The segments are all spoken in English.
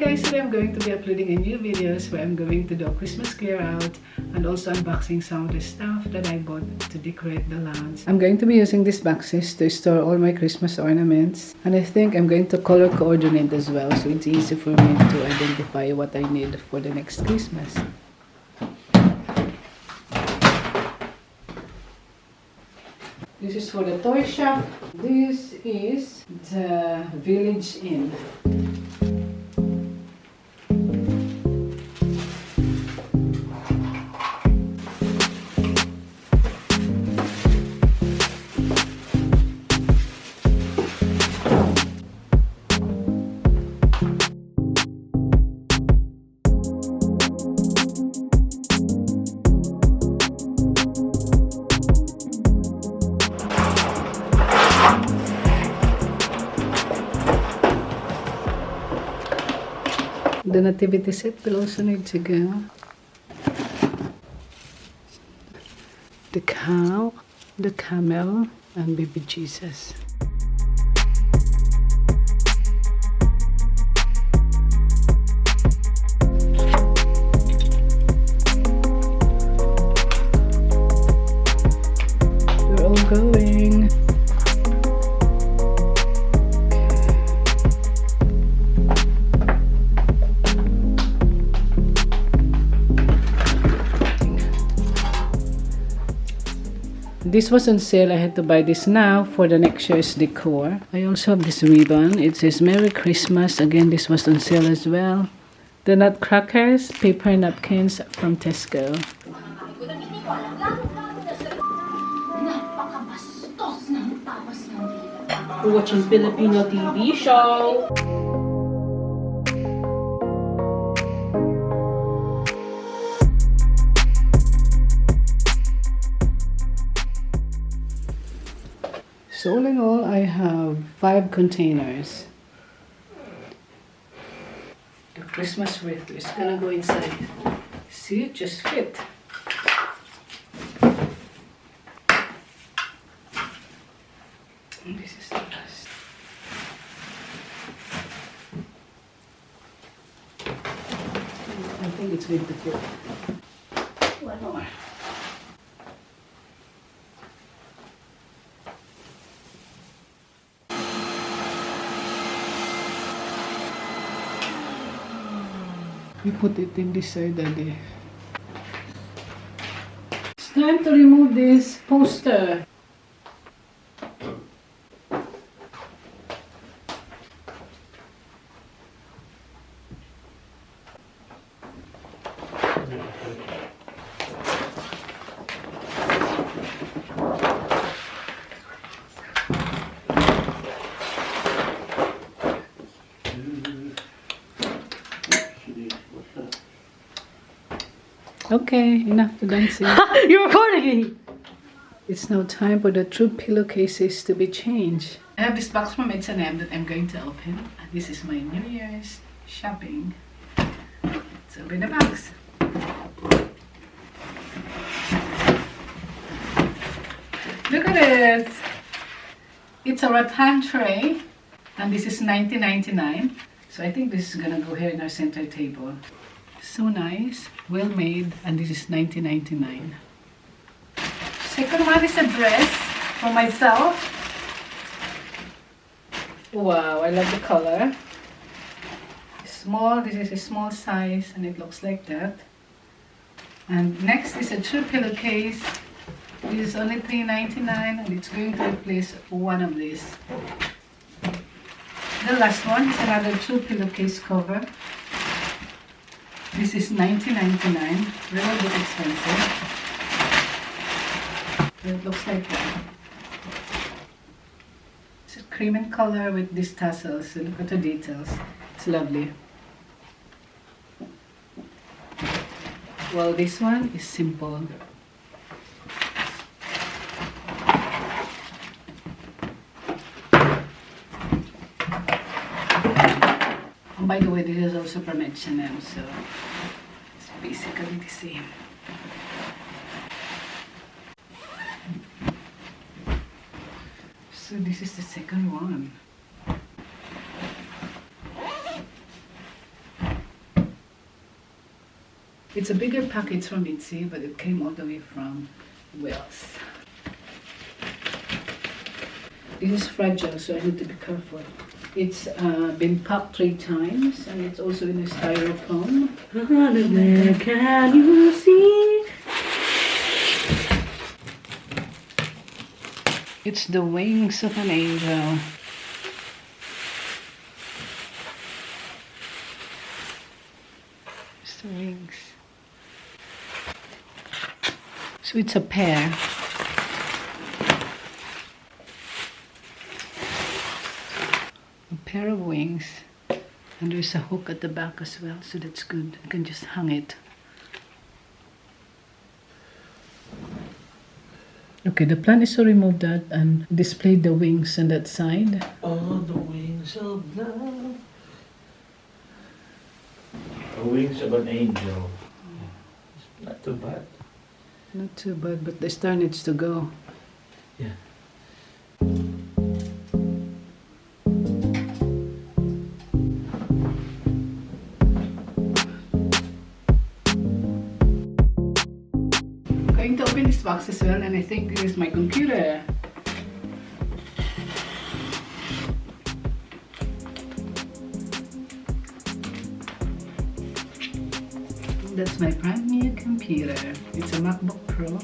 guys, today I'm going to be uploading a new videos where I'm going to do a Christmas clear out and also unboxing some of the stuff that I bought to decorate the lounge. I'm going to be using these boxes to store all my Christmas ornaments, and I think I'm going to color coordinate as well, so it's easy for me to identify what I need for the next Christmas. This is for the toy shop. This is the Village Inn. The nativity set will also need to go. The cow, the camel, and baby Jesus. We're all going. This was on sale. I had to buy this now for the next year's decor. I also have this ribbon. It says Merry Christmas. Again, this was on sale as well. The nutcrackers, paper napkins from Tesco. We're watching Filipino TV show. So all in all, I have 5 containers. The Christmas wreath is gonna go inside. See, it just fit. And this is the rest. I think it's going to fit. One more. We put it in this side, Daddy. It's time to remove this poster. Okay, enough to dancing. You're recording me! It's now time for the true pillowcases to be changed. I have this box from H&M that I'm going to open. And this is my New Year's shopping. Let's open the box. Look at this! It's a rattan tray. And this is $19.99. So I think this is gonna go here in our center table. So nice, well made, and this is $19.99. Second one is a dress for myself. Wow, I love the color. Small, this is a small size and it looks like that. And next is a true pillowcase. This is only $3.99 and it's going to replace one of these. The last one is another true pillowcase cover. This is $19.99, really bit expensive. It looks like that. It's a cream in color with these tassels, so look at the details. It's lovely. Well, this one is simple. And by the way, this is also from H&M, so it's basically the same. So this is the second one. It's a bigger package from Etsy, but it came all the way from Wales. This is fragile, so I need to be careful. It's been packed 3 times, and it's also in a styrofoam. Where can you see? It's the wings of an angel. It's the wings. So it's a pair. A pair of wings. And there's a hook at the back as well, so that's good. I can just hang it. Okay, the plan is to remove that and display the wings on that side. Oh, the wings of love. The wings of an angel. It's not too bad. Not too bad, but the star needs to go. Yeah. Going to open this box as well, and I think this is my computer. That's my brand new computer. It's a MacBook Pro. Look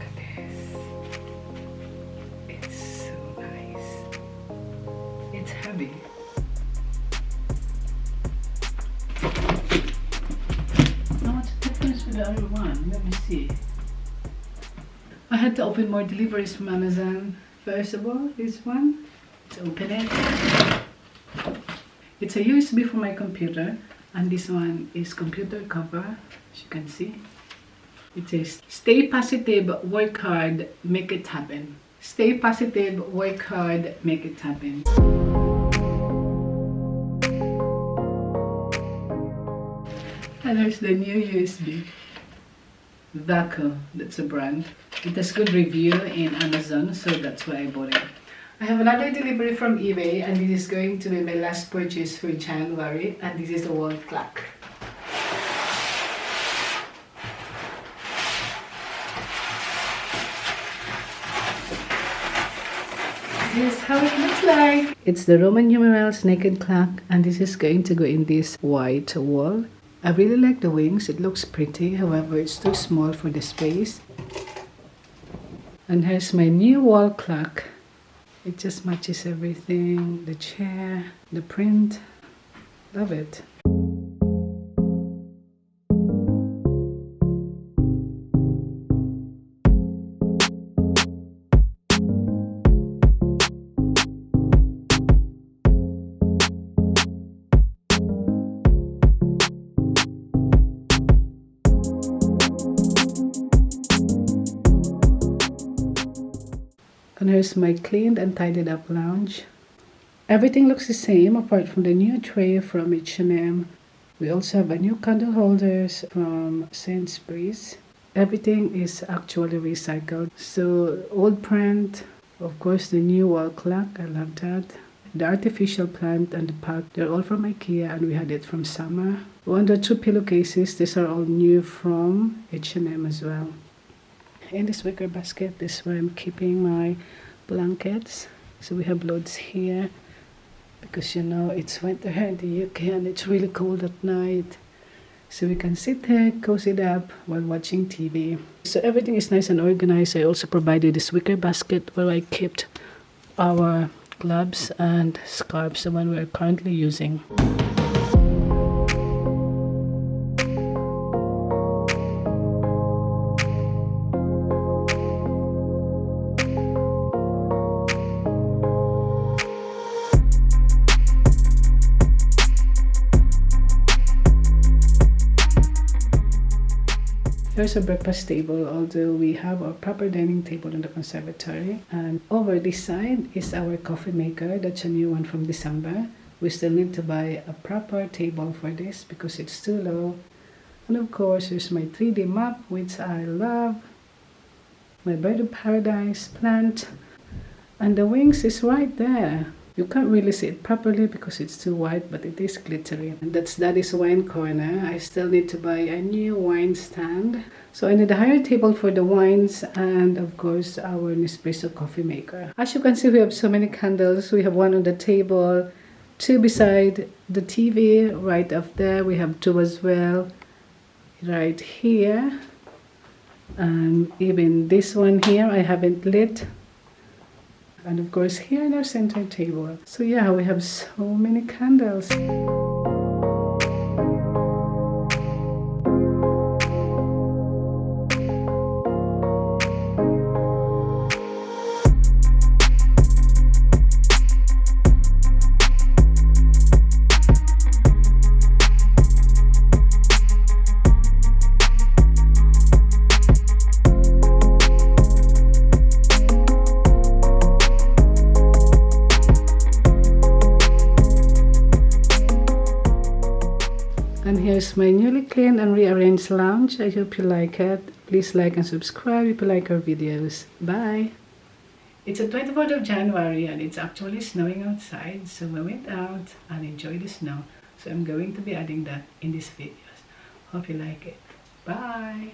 at this. It's so nice. It's heavy. Now what's the difference with the other one? Let me see. I had to open more deliveries from Amazon. First of all, this one. Let's open it. It's a USB for my computer, and this one is computer cover, as you can see. It says, "Stay positive, work hard, make it happen." Stay positive, work hard, make it happen. And there's the new USB. Decor, that's a brand. It has good review in Amazon, so that's why I bought it. I have another delivery from eBay, and this is going to be my last purchase for January, and this is a wall clock. This is how it looks like. It's the Roman numerals naked clock, and this is going to go in this white wall. I really like the wings, it looks pretty, however it's too small for the space. And here's my new wall clock. It just matches everything, the chair, the print. Love it. And here's my cleaned and tidied up lounge. Everything looks the same apart from the new tray from H&M. We also have a new candle holders from Sainsbury's. Everything is actually recycled. So old print, of course the new wall clock, I love that. The artificial plant and the pot, they're all from IKEA, and we had it from summer. One, the 2 pillowcases, these are all new from H&M as well. In this wicker basket, this is where I'm keeping my blankets. So we have loads here because you know it's winter here in the UK and it's really cold at night. So we can sit here, cozy up while watching TV. So everything is nice and organized. I also provided this wicker basket where I kept our gloves and scarves, the one we're currently using. Here's a breakfast table, although we have our proper dining table in the conservatory. And over this side is our coffee maker. That's a new one from December. We still need to buy a proper table for this because it's too low. And of course, here's my 3D map, which I love. My bird of paradise plant. And the wings is right there. You can't really see it properly because it's too white, but it is glittery. And that's Daddy's wine corner. I still need to buy a new wine stand. So I need a higher table for the wines and of course our Nespresso coffee maker. As you can see, we have so many candles. We have one on the table, two beside the TV, right up there. We have two as well, right here. And even this one here I haven't lit. And of course here in our center table. So yeah, we have so many candles. And here's my newly cleaned and rearranged lounge. I hope you like it. Please like and subscribe if you like our videos. Bye! It's the 24th of January and it's actually snowing outside. So we went out and enjoyed the snow. So I'm going to be adding that in these videos. Hope you like it. Bye!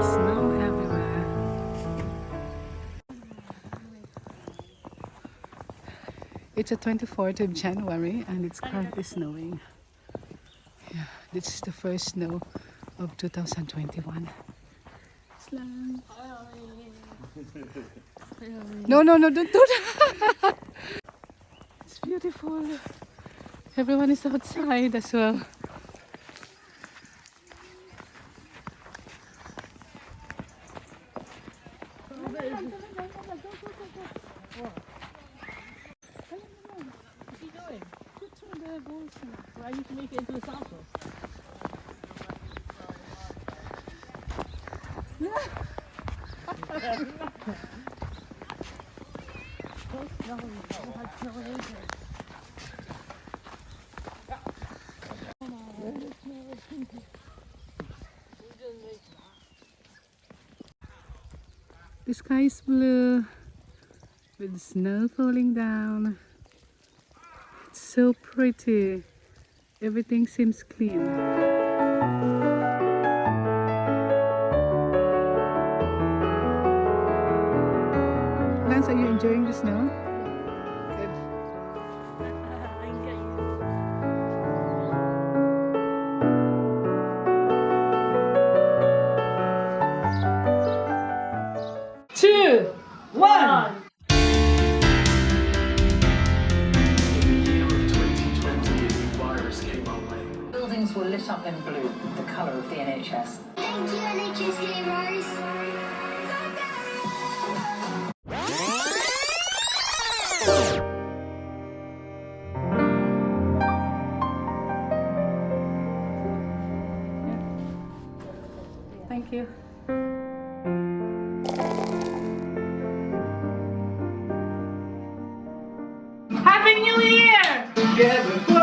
Snow everywhere. It's the 24th of January and it's currently snowing. Yeah, this is the first snow of 2021. Slam. No, don't do that. It's beautiful. Everyone is outside as well. I used to make it into a salsa. The sky is blue with snow falling down. It's so pretty. Everything seems clean. Lance, are you enjoying the snow? Good. I can get you. 2, 1. Buildings were lit up in blue, the colour of the NHS. Thank you, NHS Gamers. Thank you. Happy New Year! Together